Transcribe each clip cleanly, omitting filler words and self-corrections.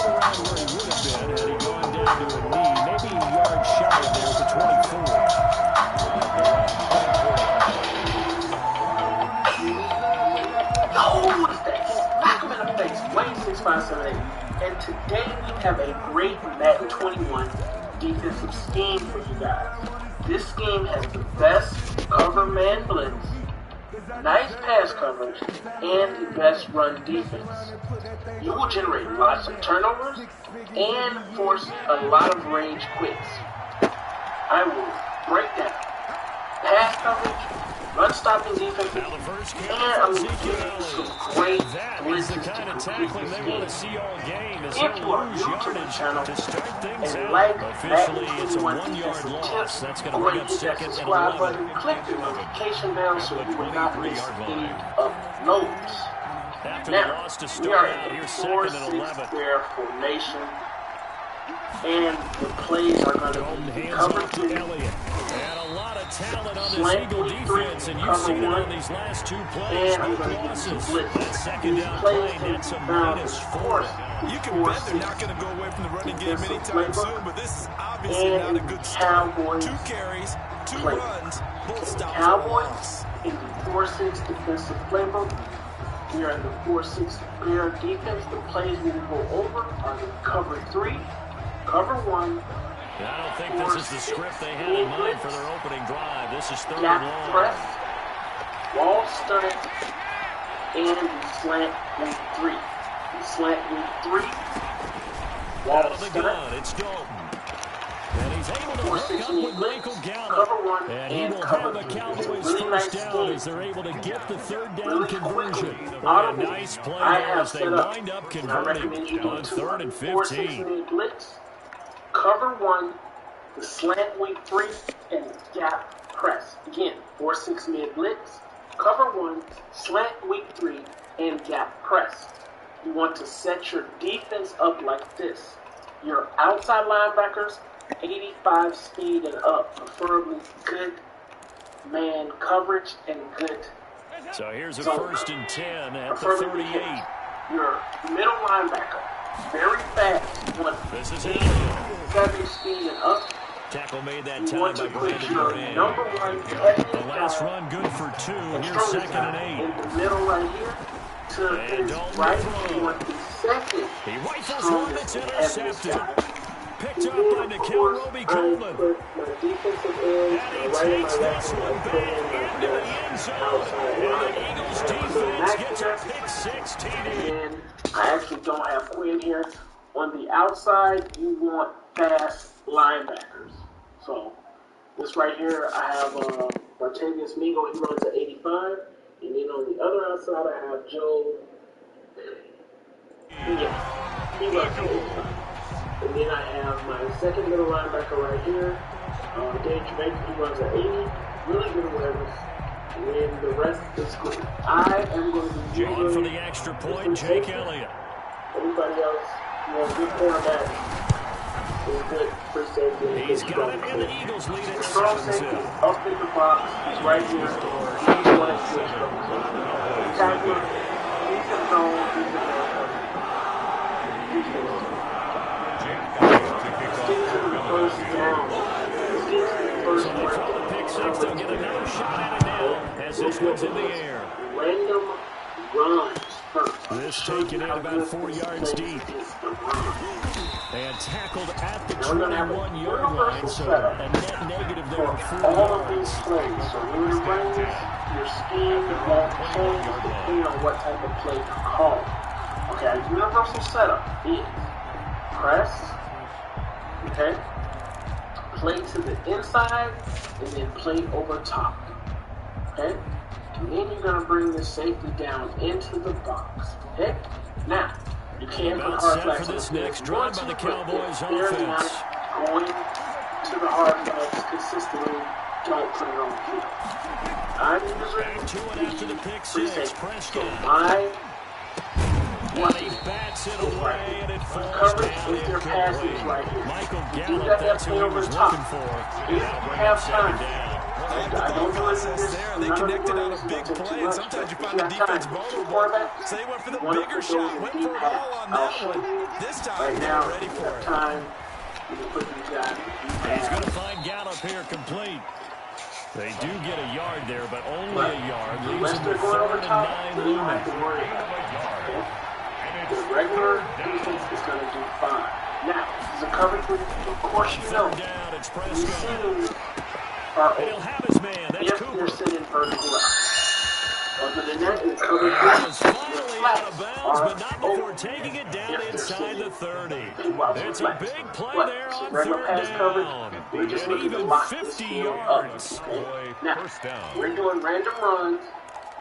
around where he would have been had he gone down to a knee, maybe a yard shy of there at the 24. Oh, what's that? Smack him in the face. Wayne 6578. And today we have a great Madden 21 defensive scheme for you guys. This scheme has the best cover man blitz, nice pass coverage, and the best run defense. You will generate lots of turnovers and force a lot of rage quits. I will break down pass coverage, run stopping defense, and I will give you some great blitzes to complete this game. If you are new to the channel and like Madden 21 defensive tips, go ahead and hit that subscribe button, click the notification bell so you will not miss any uploads. Now, we are in the 4-6 bear formation, and the plays are going to be cover 3, slant week 3, cover 1, and I'm going to give you some blitz. These plays can be found in force. You can bet they're not going to go away from the running game anytime soon, but this is obviously not a good start. 2 carries, 2 runs, both stops. Cowboys in the 4-6 defensive playbook. We are in the 4-6 bear defense. The plays we will go over are the cover 3, cover 1. I don't think this is the script they had in mind for their opening drive. This is third gap and long. press, wall stunt, and the slant week 3. The slant week 3, wall stunt. It's Dalton. And he's able to hook up with Michael Gallup. Cover 1 And he will cover have the 2. Cowboys Really nice first down game. as they're able to get the third down Really conversion. quickly, A nice play I there have as they set up, wind up and I recommend you converting do on too. third and 4-6 15. mid blitz, cover 1, the slant week 3, and the gap press. Again, 4-6 mid blitz, cover 1, slant week 3, and gap press. You want to set your defense up like this. Your outside linebackers, 85 speed and up, preferably good man coverage and good. So here's a first and 10 at the Preferably 38. your middle linebacker, very fast. You want 70 speed and up. Tackle made that You time want by to put Brandon your Graham. number 1 heaviest The last guy run good for 2. and Here's strongest second guy and 8. in the middle right here to his right. You want the second He rifles one that's strongest and heaviest intercepted. guy. Picked up Then, by of Nikhil course, Roby-Coleman. I put my defensive ends, And he my right and takes my left, this and one I put back in my into the best end zone. outside And the line. Eagles So defense Max gets a Jackson, pick 6 TD. and I actually don't have Quinn here. On the outside, you want fast linebackers. So this right here, I have Bartavius Mingo. He runs at 85. And then on the other outside, I have Joe. Yeah, he runs at 85. And then I have my second middle linebacker right here, Dave Jamaica. He runs at 80. Really good awareness. And then the rest is good. I am going to be John for the extra point, Jake Elliott. Everybody else, good cornerback. Good free safety. He's got it, and the Eagles lead it Strong 7-0. safety up in the box. He's right here. He's one of the tackler. He's in zone. He's in first down. So they throw the pick 6. They'll get another shot at it now as this one's in the air. Random runs first. This taken in about 4 yards deep. And tackled at the 21-yard line, so a net negative there of 4 all of these yards. plays. So when it rains, your scheme won't change depending on what type of play you call. Okay, a universal setup is press, okay, play to the inside, and then play over top, okay? And then you're going to bring the safety down into the box, okay? Now, you can't put hard flags for this on the next field. drive by the Cowboys They're offense. not going to the hard flags consistently. Don't put it on the field. I'm Back to it after the pick 6. Prescott. My And he bats it away, and it falls coverage down is your passing right here. Michael You Gallup, got that that's who play he over was the top. looking for. If you Now bring have up second time, down. I like the thought process there. They connected on a big play, and sometimes you find the defense vulnerable. So they went for the bigger shot, went for it all on that one. This time, they were ready for it. He's going to find Gallup here complete. They do get a yard there, but only a yard. Leaves them with 3rd and 9 looming. The regular defense is going to do fine. Now, this is a cover 3. Of course you know. Down, it's The Prescott. receivers are And he'll have his man. That's if Cooper. they're sitting vertical out. Other than that, it's cover 3. That was finally out of bounds, but not before taking it down inside the 30. It's a big play there on 3rd down. And even 50 yards. Now, First down. we're doing random runs.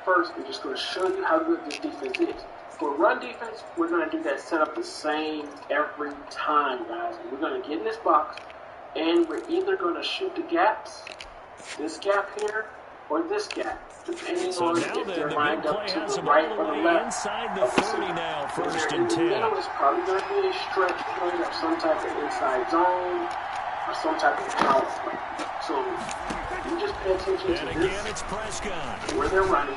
First, we're just going to show you how good this defense is. For run defense, we're going to do that setup the same every time, guys. We're going to get in this box, and we're either going to shoot the gaps, this gap here, or this gap, depending So on now if then, they're the lined big up play to has the them right all the or the way left. inside the 30 now, If 1st they're and in the 10. middle, it's probably going to be a stretch play or some type of inside zone or some type of power play. So you just pay attention And to again, this, it's Prescott. where they're running,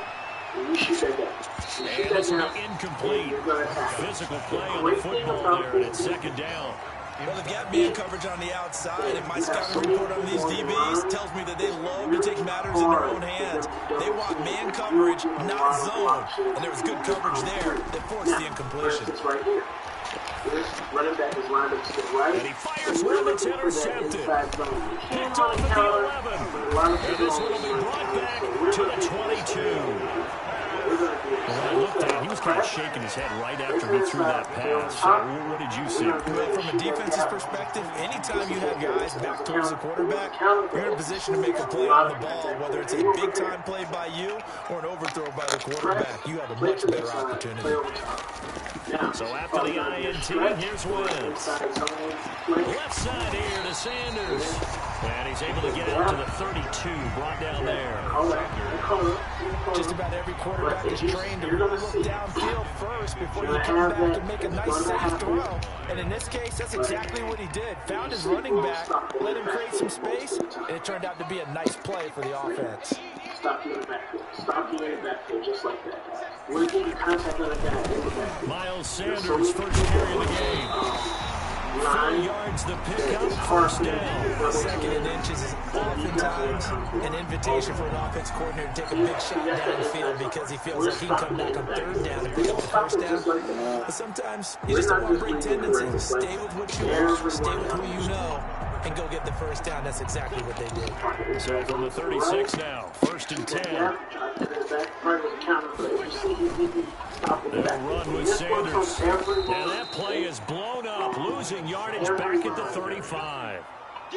and you shoot that gap. You shoot And that it's gap, incomplete. and you're going to attack. Physical play on the football there, and it's 2nd down. Well, they've got man coverage on the outside, and my scouting report on these DBs tells me that they love to take matters in their own hands. They want man coverage, not zone. And there was good coverage there that forced the incompletion. It's right here. This running back is lined up to the right. And he fires one that's intercepted. Picked off at the 11. And this one will be brought back to the 22. Well, I looked at it, he was kind of shaking his head right after he threw that pass. So what did you see? Well, from a defense's perspective, anytime you have guys back towards the quarterback, you're in a position to make a play on the ball, whether it's a big-time play by you or an overthrow by the quarterback. You have a much better opportunity. So after the INT, here's Wentz. Left side here to Sanders. And he's able to get it to the 32, brought down there. Just about every quarterback is trained to look downfield first before you come back and make a nice safe throw. And in this case, that's exactly what he did. Found his running back, let him create some space, and it turned out to be a nice play for the offense. Stop you in the backfield. Stop you in the backfield just like that, guys. We're getting contact on the guy in the backfield. Miles Sanders, first carry of the game. 4 yards the pickup, 1st down. 2nd and inches is oftentimes an invitation for an offense coordinator to take a big shot downfield because he feels like he can come back on 3rd down and pick up the 1st down. But sometimes you just don't want to break tendencies. Stay with what you want, stay with who you know, and go get the 1st down. That's exactly what they did. So from the 36 now, 1st and 10. They'll run with Sanders. And that play is blown up, losing yardage back at the 35.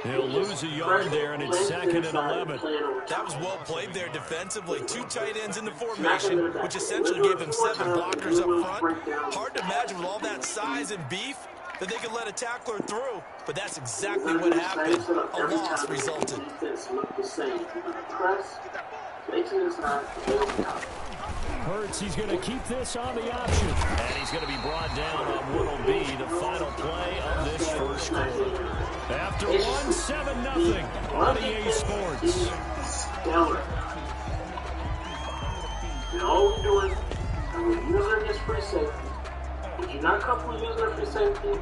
He'll lose a yard there, and it's 2nd and 11. That was well played there defensively. 2 tight ends in the formation, which essentially gave them 7 blockers up front. Hard to imagine with all that size and beef that they could let a tackler through, but that's exactly what happened. A loss resulted. Hurts, he's going to keep this on the option. And he's going to be brought down on what will be the final play of this first quarter. After 1-7-0 on EA Sports. Stellar. And all we're doing, when the user gets free safety, if you're not comfortable using their free safety,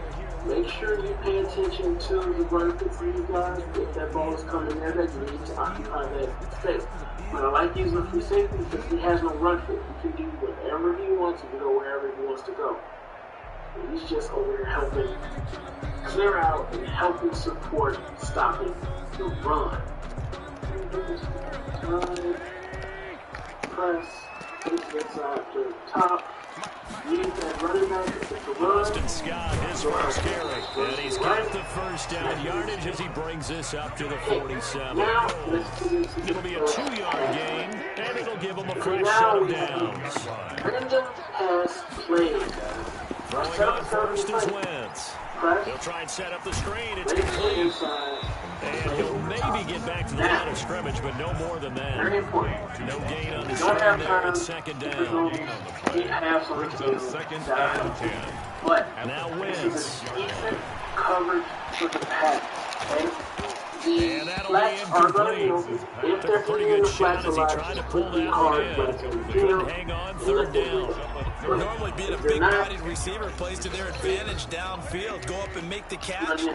make sure you pay attention to the run for you guys. If that ball is coming there, that you need to occupy that space. But I like using the free safety because he has no run fit. He can do whatever he wants. He can go wherever he wants to go. And he's just over here helping clear out and helping support stopping the run. Press, push inside to the top. Boston Scott, his first carry, and he's got the 1st down yardage as he brings this up to the 47. It'll be a 2-yard gain, and it'll give him a fresh set of downs. Random pass play. Throwing on first is Wentz. He'll try and set up the screen. It's complete. And he'll maybe get back to the line of scrimmage, but no more than that. No gain on the screen there. It's 2nd down. Second and 10. But now Wentz. decent coverage for the pass. Okay? And that'll be flats are going to incomplete. if Took a they're pretty hitting good the shot flats a as he lot, tried to it's pull going to be that one hard, in. but it's going to But feel. couldn't hang on third down. Normally being a big-bodied receiver plays to their advantage downfield. Go up and make the catch,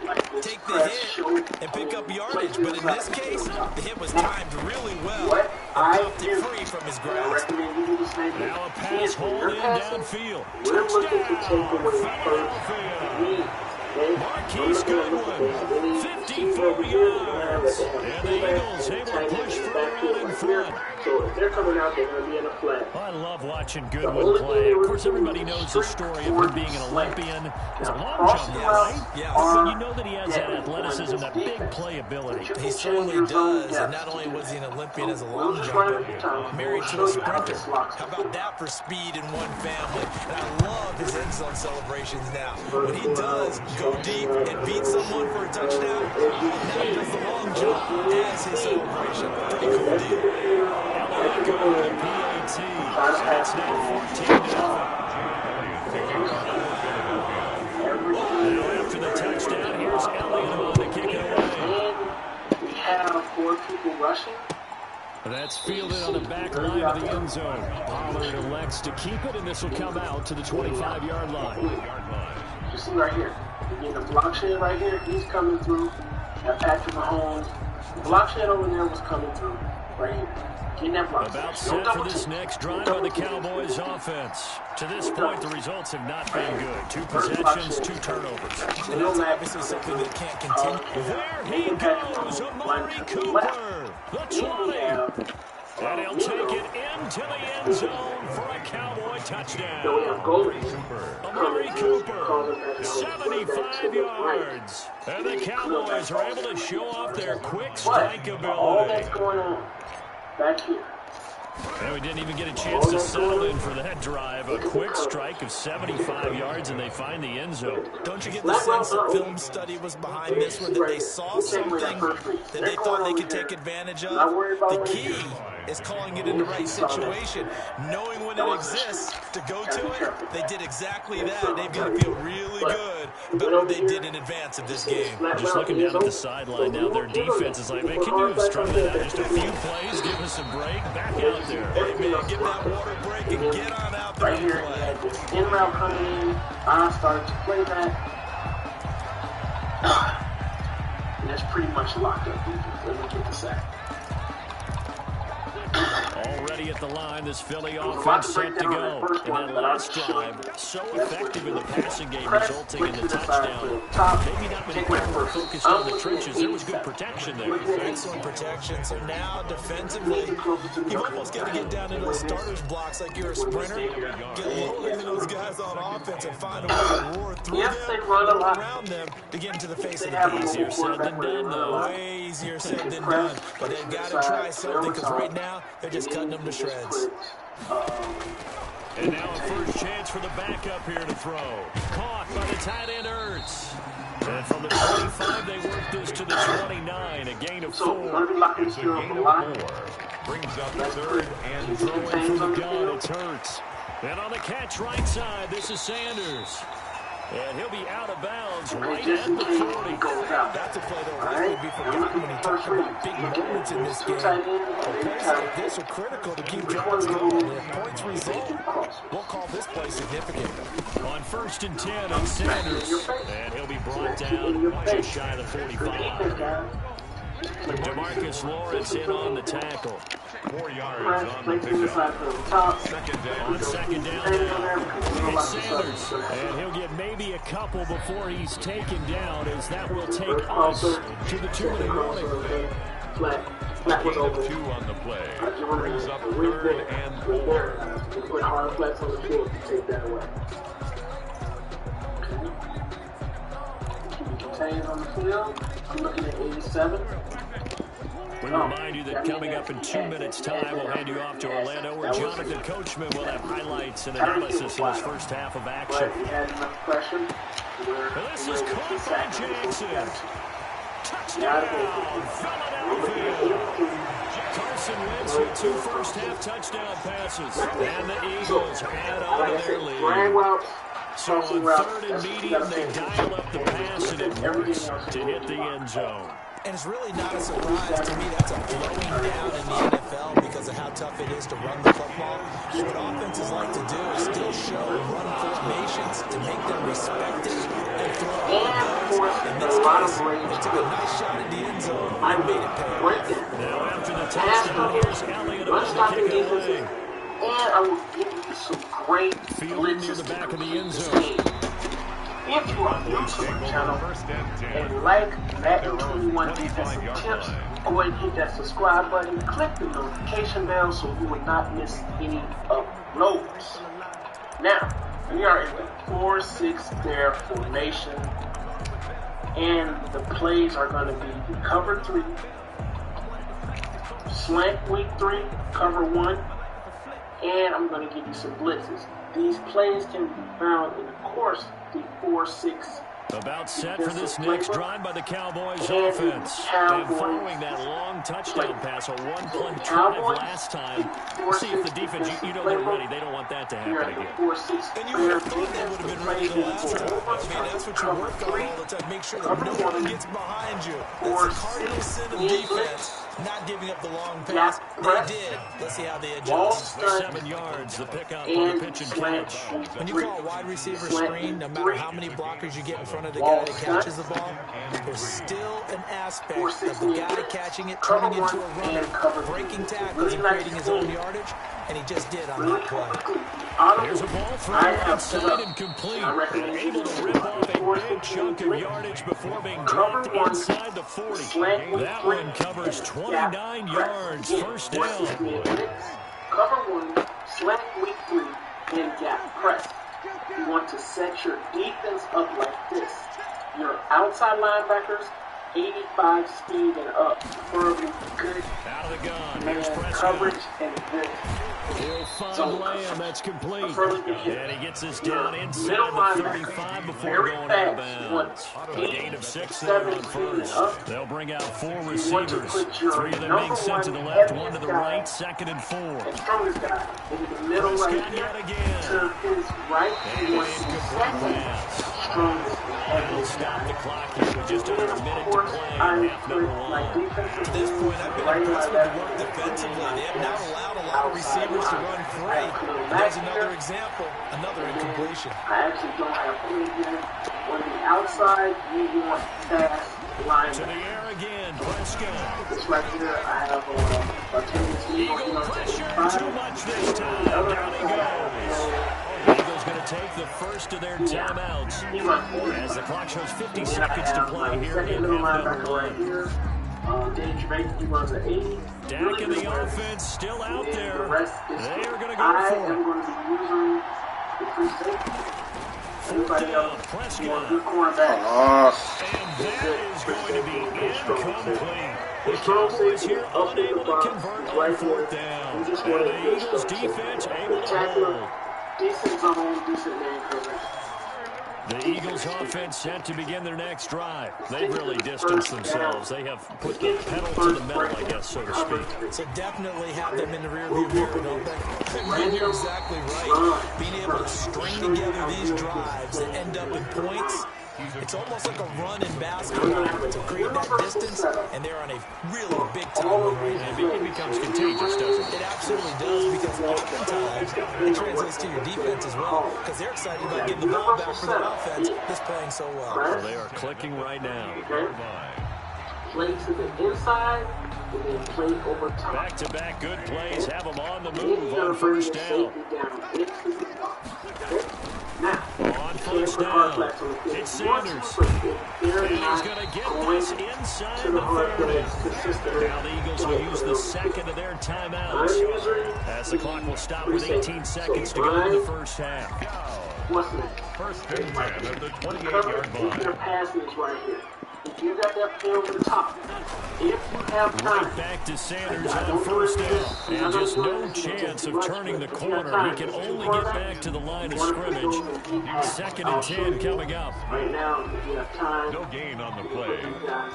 take the hit, and pick up yardage. But in this case, the hit was timed really well and popped it free from his grasp. Now a pass hauled in downfield. We're looking to take away Touchdown! first. Marquise Goodwin, 54 yards. And the Eagles able to push further out in front. So if they're coming out, they're going to be in a flag. I love watching Goodwin play. Of course, everybody knows the story of him being an Olympian. It's a long jump, right? Yes. But you know that he has that athleticism, that big playability. He certainly does, and not only was he an Olympian as a long jumper, married to a sprinter. How about that for speed in one family? And I love his end zone celebrations now. When he does go deep and beat someone for a touchdown, now he does the long jump as his celebration. Pretty cool deal. PAT. That's now 14-0. Now after the touchdown, here's Elliott on to kick it away. We have 4 people rushing. That's fielded on the back line of the end zone. Pollard elects to keep it, and this will come out to the 25-yard line. You see right here. You're getting a block shed right here. He's coming through. That Patrick Mahomes. The block shed over there was coming through right here. Getting that block About shed. set for this next drive by the Cowboys offense. To this point, the results have not been good. 2 possessions, 2 turnovers. And that's obviously something that can't continue. There he goes, Amari Cooper, the 20. And he'll take it into the end zone for a Cowboy touchdown. Amari Cooper, 75 yards. And the Cowboys are able to show off their quick strike All ability. that's going on back here. And we didn't even get a chance to settle in for that drive. A quick strike of 75 yards, and they find the end zone. Don't you get the sense that film study was behind this one, that they saw something that they thought they could take advantage of? The key is calling it in the right situation, knowing when it exists to go to it. They did exactly that. They've got to feel really good about what they did in advance of this game. Just looking down at the sideline now, their defense is like, man, can you have strung that out just a few plays, give us a break, back out there. Hey, man, get that water break and get on out there Right and here, he play. had this in route coming in. I started to play that. And that's pretty much locked up defense. Let me get the sack. Already at the line, this Philly offense set to go. And that last drive, so effective in the passing game, resulting in the touchdown. Maybe not many people were focused on the trenches. There was good protection there. Excellent protection. So now, defensively, you've almost got to get down into those starters blocks like you're a sprinter. Get lower than those guys on offense and find a way to roar through them, roll around them to get into the face of the pass. Easier said than done, though. Way easier said than done. But they've got to try something because right now, they're just cutting them to shreds. And now a first chance for the backup here to throw. Caught by the tight end Ertz. And from the 25, they work this to the 29, a gain of 4. It's a gain of 4. Brings up third and throwing from the gun, it's Ertz. And on the catch right side, this is Sanders. And he'll be out of bounds right at the 40. That's a play that will likely be forgotten when you talk about big moments in this game. Plays like this are critical to keep drives going. If points result, we'll call this play significant. On 1st and 10 on Sanders. And he'll be brought down just shy of the 45. DeMarcus Lawrence in on the tackle. 4 yards on the pickup. Second down. On second down now, it's Sanders. And he'll get maybe a couple before he's taken down, as that will take us to the 2-minute warning. A gain of 2 on the play. Brings up 3rd and 4. Put hard flats on the field to take that away. Contains on the field. I'm looking at 87. We remind you that coming up in 2 minutes' time, we'll hand you off to Orlando, where Jonathan Coachman will have highlights and analysis in his first half of action. And this is caught by Jackson. Touchdown, Philadelphia. Carson Wentz with 2 first-half touchdown passes. And the Eagles add on to their lead. So on 3rd and medium, they dial up the pass, and it works to hit the end zone. And it's really not a surprise to me. That's a throwing down in the NFL because of how tough it is to run the football. What offenses like to do is still show run formations to make them respect it and throw all of those. In this case, they took a nice shot at the end zone and made it pay off. Now after the touchdown, here's Elliott about to kick it away. And I will give you some great Field near the back of the end zone. If you are new to my channel and like Madden 21 defensive tips, go ahead and hit that subscribe button, click the notification bell so you will not miss any uploads. Now, we are in the 4-6 there formation, and the plays are going to be cover 3, slant week 3, cover 1, and I'm going to give you some blitzes. These plays can be found in, of course, the 4-6. About set for this next drive by the Cowboys offense. And following that long touchdown pass, a one-play drive last time. See if the defense, you know they're ready. They don't want that to happen again. And you would have thought they would have been ready the last time. I mean, that's what you work on all the time. Make sure that no one gets behind you. That's the cardinal sin of defense. Not giving up the long pass. They did. Let's see how they adjust. 7 yards, the pickup on the pitch and catch. When you call a wide receiver screen, no matter how many blockers you get in front of the guy that catches the ball, there's still an aspect of the guy catching it, turning into a runner, breaking tackles and creating his own yardage, and he just did on that play. Here's a ball thrown outside and complete. And able to rip off a big chunk of yardage before being dropped inside the 40. That one covers 29 yards. First down. Cover 1, slant week 3, and gap press. You want to set your defense up like this. Your outside linebackers, 85 speed and up. Preferably good Out of the gun. man Here's Prescott. coverage and good. He'll find Lamb. That's complete. And he gets us down inside Middle the linebacker, 35 before very going out of fast. You bounds. want A gain of 6 there on first. They'll bring out 4 receivers. 3 of them being sent to the left, 1 to the right, 2nd and 4. And strongest guy in the middle right Prescott here yet again. to his right. He wants the second strongest They'll heaviest stop guy. the clock here with just And under a of minute to course, play. I Half number put my 1. defensive To this point, I've been impressed with the work defensively. They have not allowed a lot of receivers to run free. There's another example, another incompletion. I actually don't have any here. On the outside, you want fast To the linemen. air again. Prescott. This right here, I have a tennis Eagle pressure. Too much this time. Down he goes. Eagles going to take the first of their timeouts as the clock shows 50 seconds to play here in half number 1. Dak in the offense still out there. They are going to go for it. going to be using the free safety. Everybody else, Prescott. you want good cornerback. And that is going to be incomplete. The Cowboys here unable to convert on 4th down. And the Eagles defense able to hold. Decent zone, decent man coverage. The Eagles offense set to begin their next drive. They've really distanced themselves. They have put the pedal to the metal, I guess, so to speak. So definitely have them in the rearview mirror, don't they? You're exactly right. Being able to string together these drives that end up in points, it's almost like a run in basketball to create that distance, and they're on a really big-time run right now. It becomes contagious, doesn't it? It absolutely does, because oftentimes it translates to your defense as well, because they're excited about getting the ball back for their offense that's playing so well. Well, they are clicking right now. Play to the inside, and then play over top. Back-to-back good plays have them on the move on first down. Now, On first down, it's Sanders. And he's going to get this inside the 30. Now the Eagles will use the second of their timeouts as the clock will stop with 18 seconds to go in the first half. What's next? First and 10 at the 28-yard line. Your passing is right here. If you got that play over the top, if you have time, Right back to Sanders on first down. And just no chance of turning the corner. He can only get back to the line of scrimmage. 2nd and 10 coming up. right now, if you have time, No gain on the play.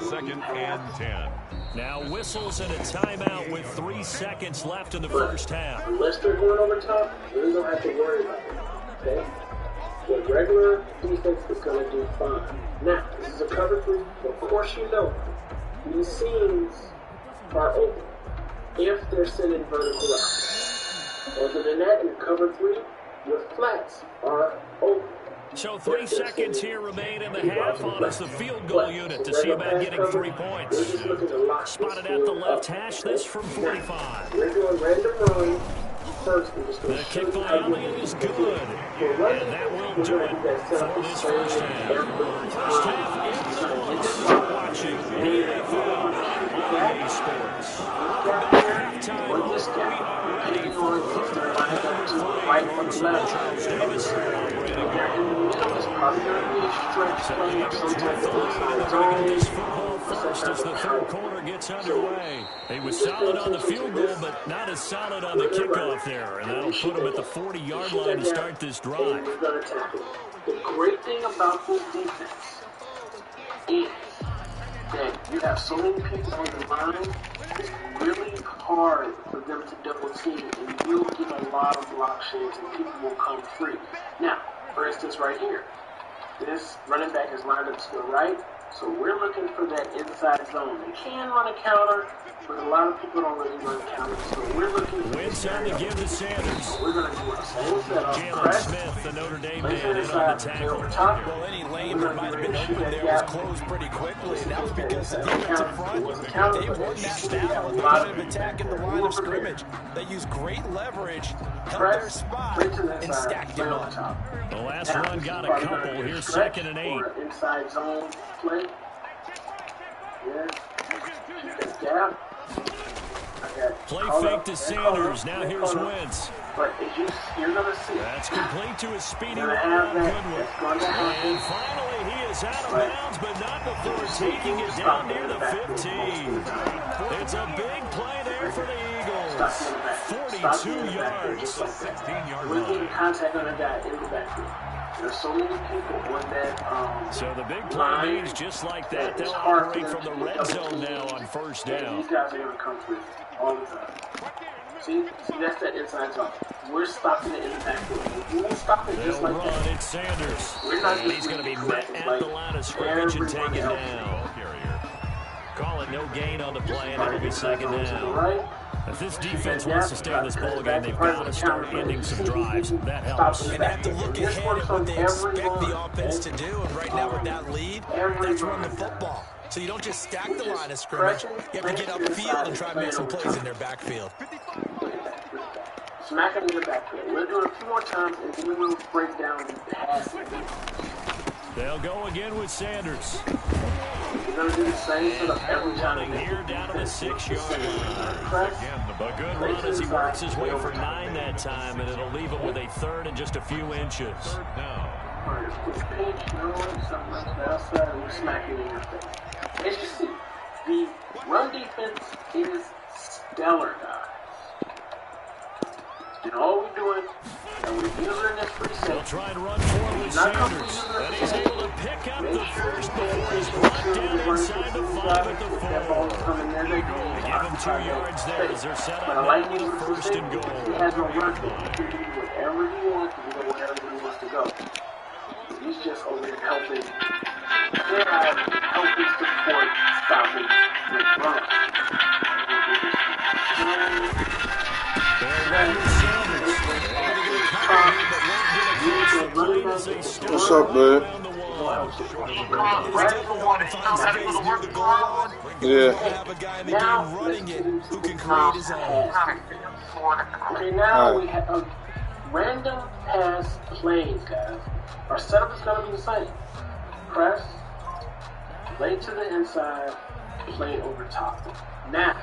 Second and 10. Now whistles and a timeout with 3 seconds left in the first half. unless they're going over top, you don't have to worry about it. Okay? The regular defense is going to do fine. Now, this is a cover 3. Of course you know these seams are open if they're sitting vertical out. Other than that, in cover 3, your flats are open. So 3 seconds here remain in the half on us, the field goal unit, to see about getting 3 points. Spotted at the left hash, this from 45. We're doing random run first. The kick by Elliott is good, and that will do it for this first half. First half in the books. You're watching NFL on Sports. Welcome back to halftime. We are ready for the third quarter. Right from the left. Charles Davis It's probably going to be a stretch play or some type of inside zone. this football first as the third quarter gets underway. He was solid on the field goal, but not as solid on the kickoff there, and that'll put him at the 40-yard line to start this drive. The great thing about this defense is that you have so many people on the line, it's really hard for them to double team, and you'll get a lot of block shades, and people will come free. Now, for instance, right here, this running back is lined up to the right, so we're looking for that inside zone. They can run a counter, but a lot of people don't really run counters, so we're looking for Wins on the give to Sanders. So we're going to do a same setup. Jalen Smith, the Notre Dame man, in on the tackle. Well, any lane that might have been open there was closed pretty quickly, and that was because the defensive front, they won that battle at the point of attack in the line of scrimmage. They used great leverage, held their spot, and stacked him up. The last one got a couple. Here's 2nd and 8. Inside zone play. Yeah. Gap. Play fake to Sanders. Now here's Wentz. But you're going to see. That's complete to his speedy Ron Goodwin. And finally, he is out of bounds, but not before taking it down near the 15. It's a big play there for the Eagles. 42 yards. 16-yard We're getting line. contact on a guy in the backfield. There's so many people on that. So the big play means just like that, they'll operate from the red zone now on first down. These guys are going to come through all the time. See, that's that inside zone. We're stopping it in the backfield. We won't stop it just They'll like run. that. It's Sanders. We're not And just he's going to be making met plays at like the line of scrimmage and everyone taken else. down. Carrier. Call it no gain on the play, and it'll be 2nd down. Right? If this defense wants to stay in this ballgame, they've got to start ending some drives. That helps. And have to look ahead at what they expect the offense to do. And right now with that lead, that's run the football. So you don't just stack the line of scrimmage. You have to get upfield and try and make some plays in their backfield. Smack him in the backfield. We'll do it a few more times, and then we'll break down the pass. They'll go again with Sanders. We're going to do the same setup every time. Running here down to the 6-yard line. Press. Again, the A good run as he works his way for 9 that time, and it'll leave him with a 3rd and just a few inches. now. Alright, quick pitch, something like that outside, and we're smacking in your face. As you see, the run defense is stellar, guys. And all we're doing, and we're using this preset. They'll try and run forward with Sanders, and he's able to pick up the first before he's brought down inside the 5 at the 4. Give him 2 yards there as they're set up now with a 1st and goal. He has no run. He can do whatever he wants to go wherever he wants to go. He's just over here helping. Helping support stopping the run. They'll run with Sanders. What's up, man? Yeah. Have a guy in the game running it who can create his own. Okay, now we have random pass plays, guys. Our setup is going to be the same. Press, play to the inside, play over top. Now,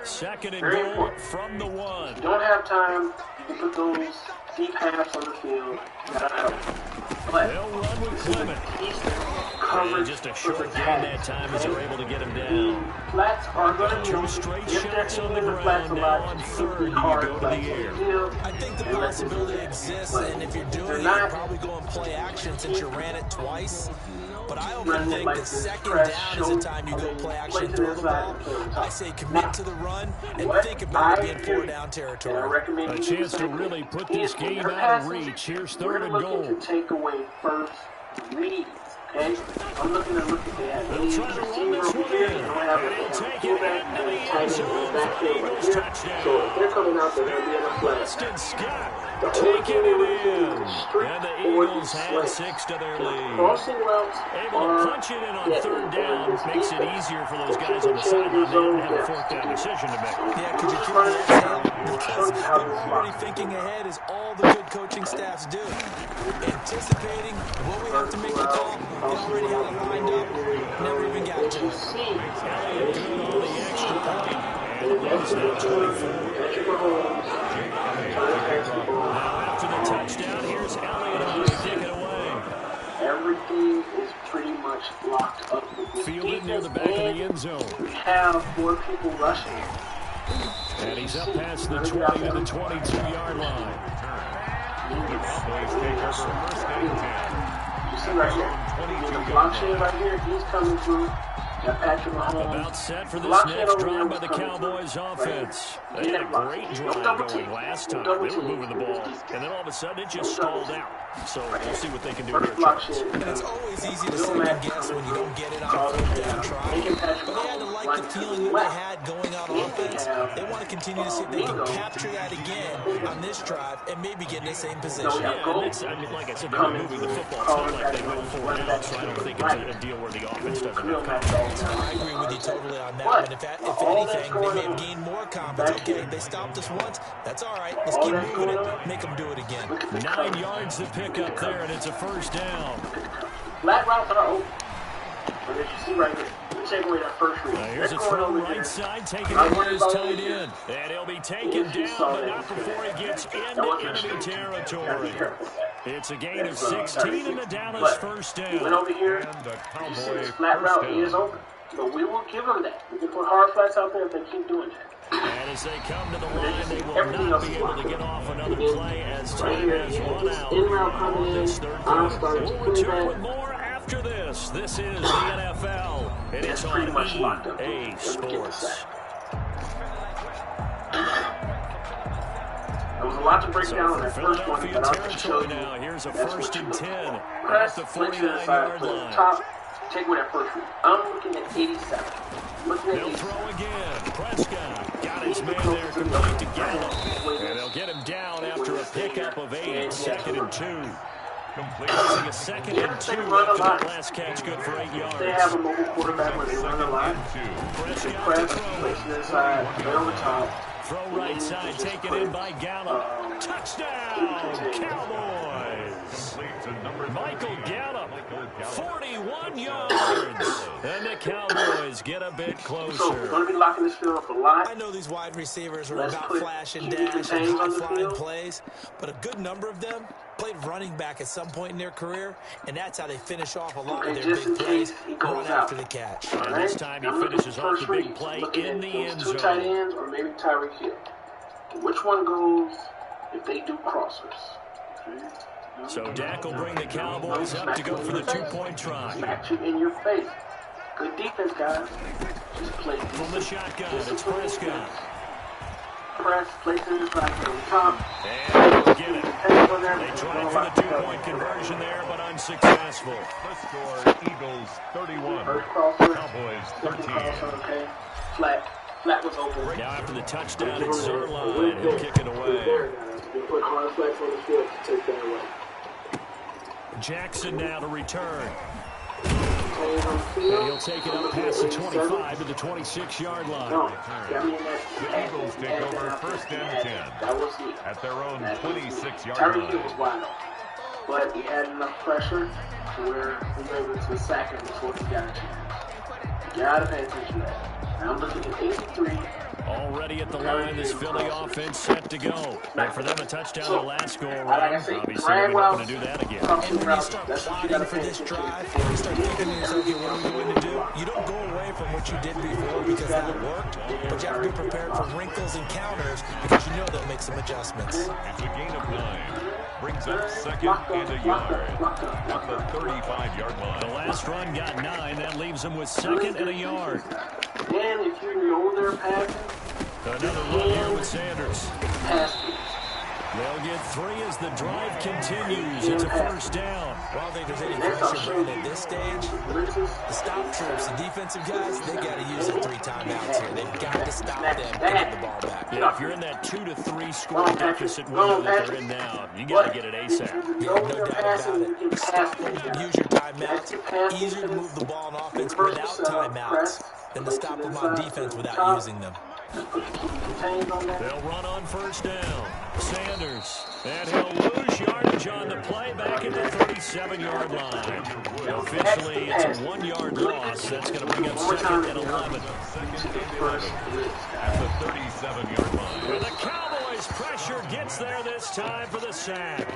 2nd and very goal important. from the 1. If you don't have time, you can put those deep halves on the field. That'll help. But They'll run with Clement. And just a short gain that time as they're able to get him down. Flats are going to 2 straight shots on the ground. Now on 3rd, you go to the air. I think the possibility exists, and if you're doing it, you're probably going play action since you ran it twice. But I often think that 2nd down is the time you go play action, throw the ball. I say commit to the run and think about it being 4-down territory. A chance to really put this game out of reach. Here's 3rd and goal. To take away first reads. Okay? I'm looking at that. They'll try to run this one in, and he'll take it into the end zone for an Eagles touchdown. So if they're coming out, they're going to be in a flag. Boston Scott taking it in, and the Eagles add 6 to their lead. Crossing routes Able to punch it in on third down makes it easier for those guys on the sideline. They don't have a fourth down decision to make. Yeah, could you feel the exhale? Because they're already thinking ahead as all the good coaching staffs do. Anticipating what we have to make a call, they already have it lined up, never even got to it. Elliott good on the extra point, and it leads now 24. Now after the touchdown, here's Elliott on to kick it away. Everything is pretty much locked up. Fielded near the back of the end zone. We have 4 people rushing. And he's up past the 20 to the 22-yard line. The Cowboys take over first and 10. You see right here, the blockchain right here, he's coming through. Patrick Mahomes. About set for this next drive by the Cowboys offense. They had a great drive going last time. They were moving the ball, and then all of a sudden it just stalled out. So we'll see what they can do here. And it's always easy to second guess when you don't get it on a third down try. But they had to like the feeling that they had going on offense. They want to continue to see if they can capture that again on this drive and maybe get in the same position. Yeah, I mean, like I said, they're moving the football. It's not like they went 4 down, so I don't think it's a deal where the offense doesn't have confidence. I agree with you totally on that one. If anything, they may have gained more confidence. Okay, they stopped us once. That's all right. Let's keep moving it. Make them do it again. 9 yards to pick up there, and it's a first down. Flat routes are open. But as you see right here, we take away that first read. Here's a throw right side, taking over his tight end. And he'll be taken down, but not before he gets into enemy territory. It's a gain of 16 in the Dallas first down. Went over here, And the you see Cowboy this flat route, he is first down. open. But we will give them that. We can put hard flats out there if they keep doing that. And as they come to the line, they will not be able to get off another play as time has run out on this third quarter. We'll return with more after this. This is the NFL, and it's on EA Sports. There was a lot to break down So in for that first one, Philadelphia but I'll just show territory you. now, here's a That's first what and you 10 at press, the flick to the side, 49-yard play the line. top, take away that first read. I'm looking at 87. Looking at They'll 87. throw again. Prescott got his man there complete to Gallup. And they'll get him down after a pickup of 8, 2nd and 2. Completing a 2nd and 2 after that last catch, good for 8 yards. They have a mobile quarterback where they run a lot. Prescott Press, to throw. place to the side, play on the top. Throw right side, taken in by Gallup. Touchdown, Cowboys. Michael Gallup, 41 yards. And the Cowboys get a bit So, we're closer. going to be locking this field up a lot. I know these wide receivers are Let's about put flash and QB dash and contains on the high-flying field. plays, but a good number of them played running back at some point in their career, and that's how they finish off a lot of Okay, their just in big plays, case he run goes after out. the catch. And this time he finishes off the big play in the end Two tight zone. ends or maybe Tyreek Hill. Which one goes if they do crossers? So Dak will bring the Cowboys up to go for the 2-point try. Smack you in your face. Good defense, guys. Just play From the shotgun, it's Prescott. press, place it in the back on the top. And he'll get it. Hands on there. They tried for the 2-point conversion there, but unsuccessful. The score, Eagles 31, First crosser. Cowboys Second 13. crosser, okay. Flat. Flat was open. Now after the touchdown, it's Zerline. He'll kick it away. You put hard flats on the field to take that away. Jackson now to return. Hands on the And field. he'll take it up past the 25 to the 26-yard No, line. got me in that. The Eagles take over first and 10 That was it. at their own 26-yard Tyreek Hill was line. wide open. But he had enough pressure to where he was able to sack him before he got a chance. You gotta pay attention to that. Now I'm looking at 83. Already at the line, this Philly offense set to go. And for them, a touchdown their last go around. Obviously, they're not going to do that again. And when you start plotting for this drive, you start thinking to yourself, okay, what are we going to do? You don't go away from what you did before because that worked, but you have to be prepared for wrinkles and counters because you know they'll make some adjustments. It's a gain of 9. Brings up 2nd and a yard at the 35-yard The line. last run got 9. That leaves them with 2nd and a yard. Then if you know they're passing, Another run here with Sanders. pass me. They'll get 3 as the drive continues. It's a first down. Well, I don't think there's any pressure, Brandon, at this stage. The stop troops, the defensive guys, they got to use their 3 timeouts here. They've got to stop them and get the ball back. Yeah, if you're in that 2 to 3 score deficit window that they're in now, you got to get it ASAP. Yeah, no doubt about it. Stop them, use your timeouts. Easier to move the ball on offense without timeouts than to stop them on defense without using them. They'll run on first down. Sanders. And he'll lose yardage on the play back at the 37-yard line. Officially, it's a 1-yard loss. That's going to bring up 2nd and 11. At the 37-yard line. And the Cowboys' pressure gets there this time for the sack.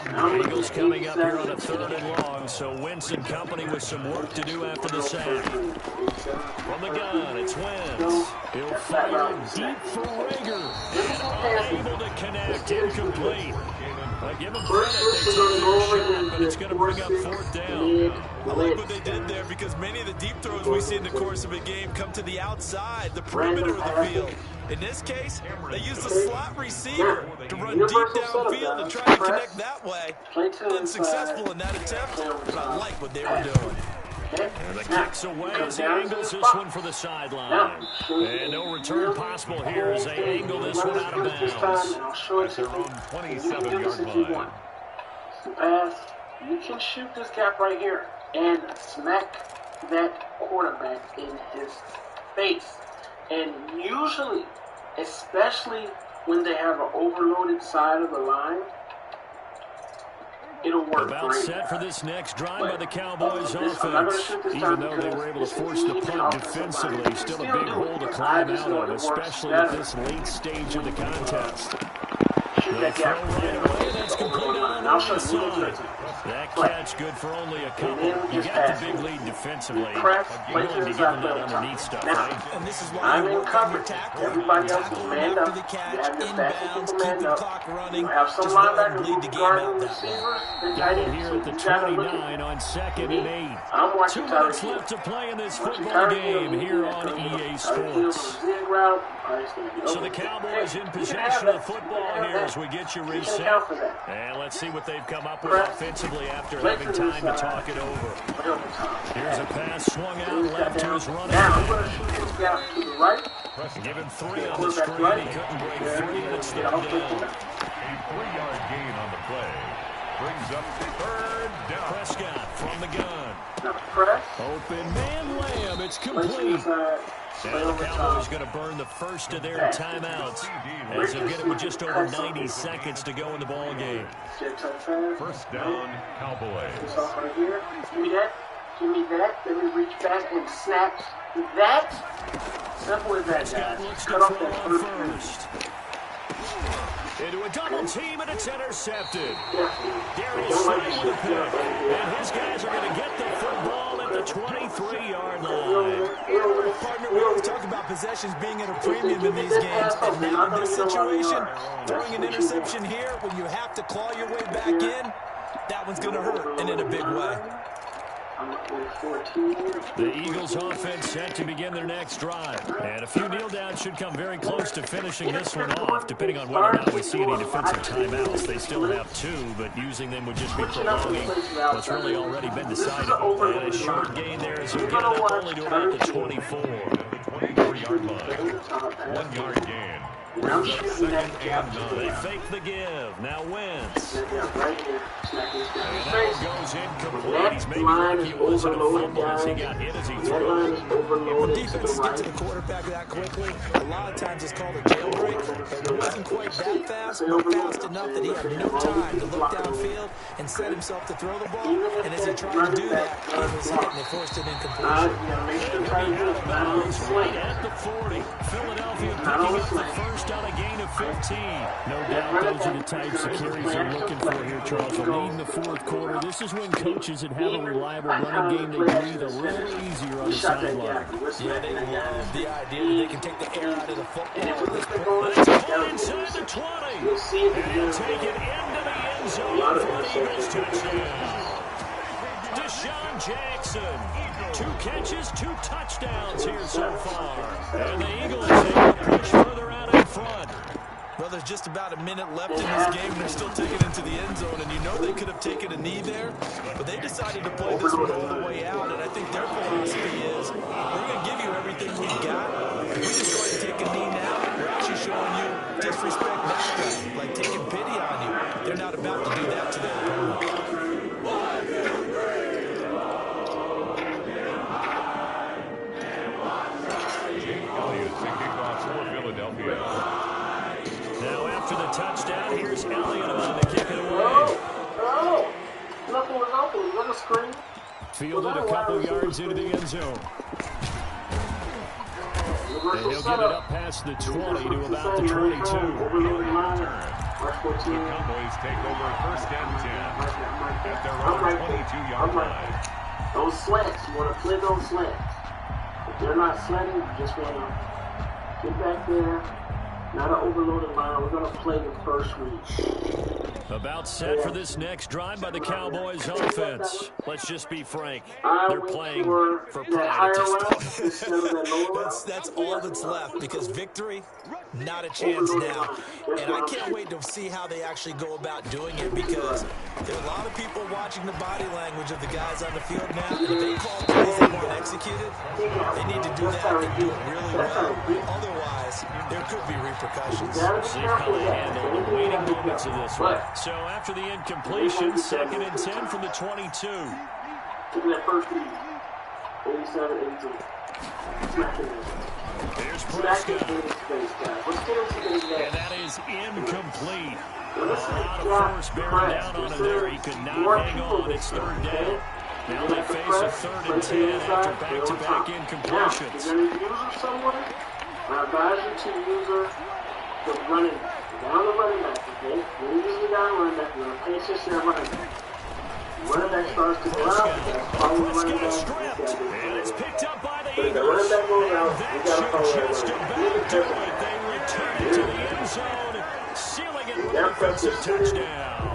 The Eagles coming up here on a 3rd and long, so Wentz and company with some work to do after the sack. From the gun, it's Wentz. He'll fire deep for Rager. And unable to connect, incomplete. Give them credit, they took their shot, but it's going to bring up 4th down. I like what they did there because many of the deep throws we see in the course of a game come to the outside, the perimeter of the field. In this case, they used the slot receiver to run deep downfield and try to connect that way. Unsuccessful in that attempt, but I like what they were doing. And the kick's away as he angles this one for the sideline. And no return possible here as they angle this one out of bounds. At their own 27-yard line. Pass. You can shoot this gap right here and smack that quarterback in his face. And usually, especially when they have an overloaded side of the line, it'll work about great. set for this next drive by the Cowboys offense. Even though they were able to force the punt defensively, still a big hole to climb out of, especially at this late stage of the contest. They throw right away, that's complete on the other side. That catch good for only a couple. You got the big lead defensively. You're willing to give them that underneath stuff, right? And this is why you work on your tackle. Everybody else is Tackle manned after up. the catch, You have your inbounds, backup keep manned the up. clock running. You have some Just let them linebackers bleed the game guarding out the that way. receivers. The Down tight here ends. at the You gotta look at 29 on 2nd and 8. I'm 2 watching minutes Tyler left to play in this Hill. football game here on EA Sports. So the Cowboys in possession of the football here as we get you reset. And let's see what they've come up with offensively after having time to talk it over. Here's a pass swung out left to his running Now, I'm back. going to shoot this gap to the right. Give him 3 on the screen. He couldn't break 3, and it's 3rd down. A 3-yard gain on the play. Brings up 3rd down. Prescott from the gun. Now, press. Open man Lamb. It's Place to the complete. side. And the Cowboys going to burn the first of their timeouts as they'll get it with just over 90 seconds to go in the ball game. First down, Cowboys. This off right here. Give me that. Give me that. Let me reach back and snap that. Simple as that, Prescott guys. looks to Cut off throw that on first. first. Into a double team, and it's intercepted. Yeah. Darius Slay with a pick. And his guys are going to get the football at the 23-yard line. Partner, we always talk about possessions being at a premium in these games, and now in this situation, throwing an interception here when you have to claw your way back in, that one's going to hurt, and in a big way. The Eagles offense set to begin their next drive. And a few kneel downs should come very close to finishing this one off, depending on whether or not we see any defensive timeouts. They still have 2, but using them would just be prolonging what's really already been decided. And a short gain there as we get it up only to about the 24. 23-yard line. 1-yard gain. Brings up 2nd and 9. They fake the give. Now Wentz. And that one goes incomplete. He's maybe lucky it wasn't a fumble as he got hit as he threw it. When defenses get to the quarterback that quickly, a lot of times it's called a jailbreak. But it wasn't quite that fast, but fast enough that he had no time to look downfield and set himself to throw the ball. And as he tried to do that, he was hit and they forced an incompletion. Right at the 40. Philadelphia picking up the first on a gain of 15. No doubt those are the types of carries they're looking for here, Charles. They're leading the 4th quarter. This is when coaches that have a reliable running game, they breathe a little easier on the sideline. Yeah, they love the idea that they can take the air out of the football at this point. Let's pull inside the 20. And he'll take it into the end zone for the Eagles touchdown. Deshaun Jackson. 2 catches, 2 touchdowns here so far. And the Eagles able to push further out in front. Well, there's just about a minute left in this game, and they're still taking it into the end zone. And you know they could have taken a knee there, but they decided to play this one all the way out. And I think their philosophy is, we're going to give you everything we've got. If we just go ahead and take a knee now, we're actually showing you disrespect that way, like taking pity on you. They're not about to do that to their opponent. Now after the touchdown, here's Elliott on to kick it away. Oh! Nothing was open. It was on the screen. Fielded a couple yards into the end zone. And he'll get it up past the 20 to about the 22. The Cowboys take over first and 10 at their own 22-yard line. Those slants, you want to play those slants. If they're not slanting, you just want to get back there. Not an overloaded line. We're going to play the first read. About set for this next drive by the Cowboys offense. Let's just be frank. They're playing for pride at this point. That's all that's left, because victory, not a chance now. And I can't wait to see how they actually go about doing it, because there are a lot of people watching the body language of the guys on the field now. If they call plays they want executed, they need to do that and do it really well. Otherwise, there could be repercussions. See how they handle the waiting moments of this one. So after the incompletion, 2nd and 10 from the 22. Taking that first lead. 87, 82. Here's Prescott. And that is incomplete. A lot of force bearing down on him there. He could not hang on. It's 3rd down. Now they face a 3rd and 10 after back-to-back incompletions. You're going to use her somewhere? I advise you to use her for running down the running back, okay? When you use the down running back, you're going to pay attention to that running back. Running back starts to go out, that's probably running back. And it's picked up by the But if the Eagles. running back goes out, And you that got to follow should that just running about back. do it. They return it to the end zone, sealing it with an offensive touchdown.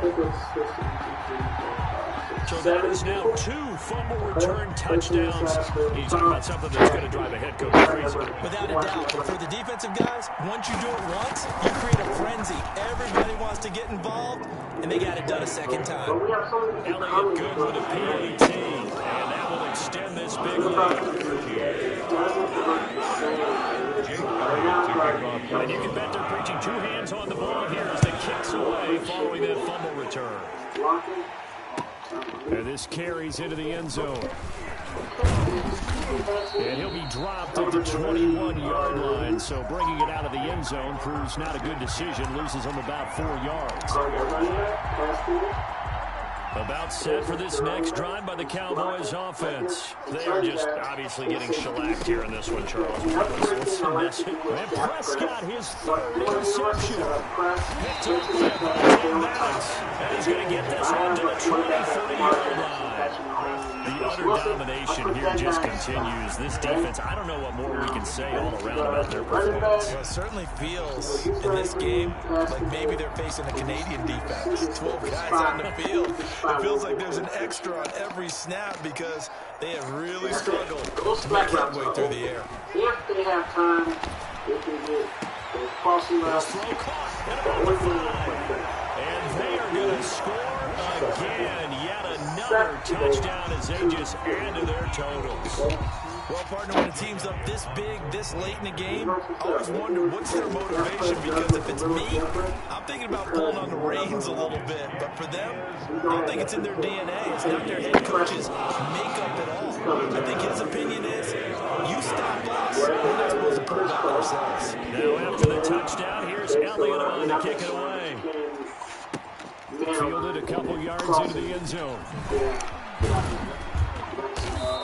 So that is now 2 fumble return touchdowns. You talk about something that's going to drive a head coach crazy. Without a doubt. But for the defensive guys, once you do it once, you create a frenzy. Everybody wants to get involved, and they got it done a second time. Elliott good with a PAT, and that will extend this big lead. And you can bet they're preaching 2 hands on the ball here as the kicks away following that fumble return. And this carries into the end zone. And he'll be dropped at the 21-yard line. So bringing it out of the end zone proves not a good decision. Loses him about 4 yards. About set for this next drive by the Cowboys offense. They are just obviously getting shellacked here in this one, Charles. And Prescott, his 3rd interception. Picked up by about 10 minutes. And he's going to get this one to the 23-yard line. The utter domination here just continues. This defense, I don't know what more we can say all around about their performance. Well, it certainly feels in this game like maybe they're facing a Canadian defense. 12 guys on the field. It feels like there's an extra on every snap because they have really struggled to make headway through the air. If they have time, if they get those crossing routes, Throw caught. And they are going to score again. Yet another touchdown as they just add to their totals. Well, partner, when a team's up this big, this late in the game, I always wonder what's their motivation, because if it's me, I'm thinking about pulling on the reins a little bit. But for them, I don't think it's in their DNA. It's not their head coach's makeup at all. I think his opinion is, you stop us, we're not supposed to pull back ourselves. Now after the touchdown, here's Elliott on to kick it away. Fielded a couple yards into the end zone.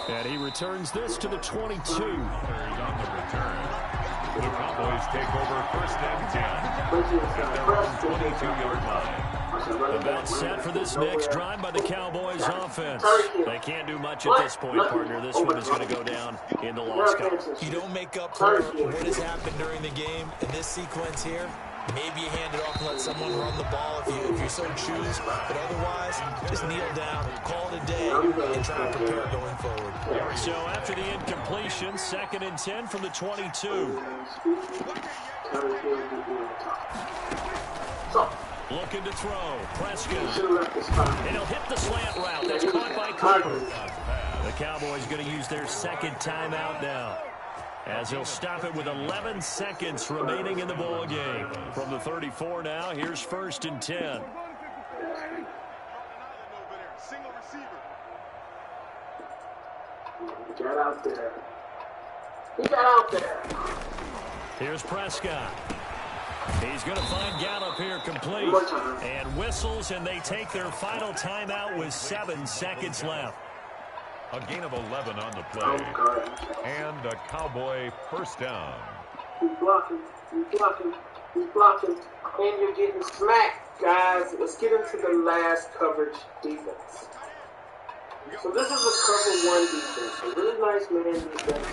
And he returns this to the 22. On the return. The Cowboys take over first and 10 at their own 22-yard line. About set for this next drive by the Cowboys offense. They can't do much at this point, partner. This one is going to go down in the loss column. You don't make up for what has happened during the game in this sequence here. Maybe you hand it off and let someone run the ball if you so choose. But otherwise, just kneel down, call it a day, and try to prepare going forward. So after the incompletion, 2nd and 10 from the 22. Looking to throw. Prescott. And he'll hit the slant route. That's caught by Cooper. The Cowboys going to use their 2nd timeout now, as he'll stop it with 11 seconds remaining in the ball game. From the 34 now, here's 1st and 10. He got out there. He got out there. Here's Prescott. He's going to find Gallup here complete. And whistles, and they take their final timeout with 7 seconds left. A gain of 11 on the play. And a Cowboy first down. He's blocking. He's blocking. He's blocking. And you're getting smacked, guys. Let's get into the last coverage defense. So this is a cover 1 defense. A really nice man defense.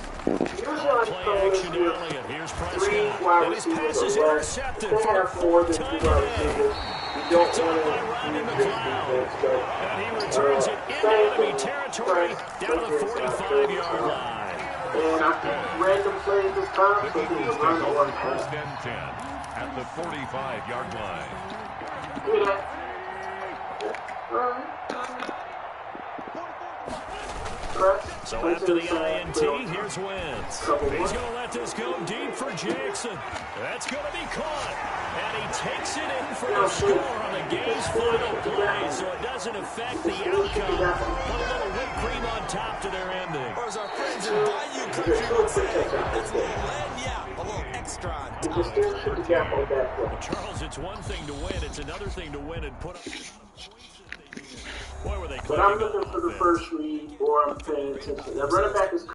Usually I call this with 3 wide receivers or less. They have 4 than 2 wide receivers. You don't want to use this defense, but and he returns it into enemy territory down the 45-yard line. And I think random plays this time, so he was run or pass. 1st and 10 at the 45-yard line. Do that. All right. So after the INT, here's Wentz. He's going to let this go deep for Jackson. That's going to be caught. And he takes it in for the score on the game's final play, so it doesn't affect the outcome. Put a little whipped cream on top to their ending. Or as our friends in Bayou Country would say, it's a little a little extra on top. Charles, it's one thing to win. It's another thing to win and put up. Boy, were they but I'm looking for the first read, or I'm paying attention. The running back is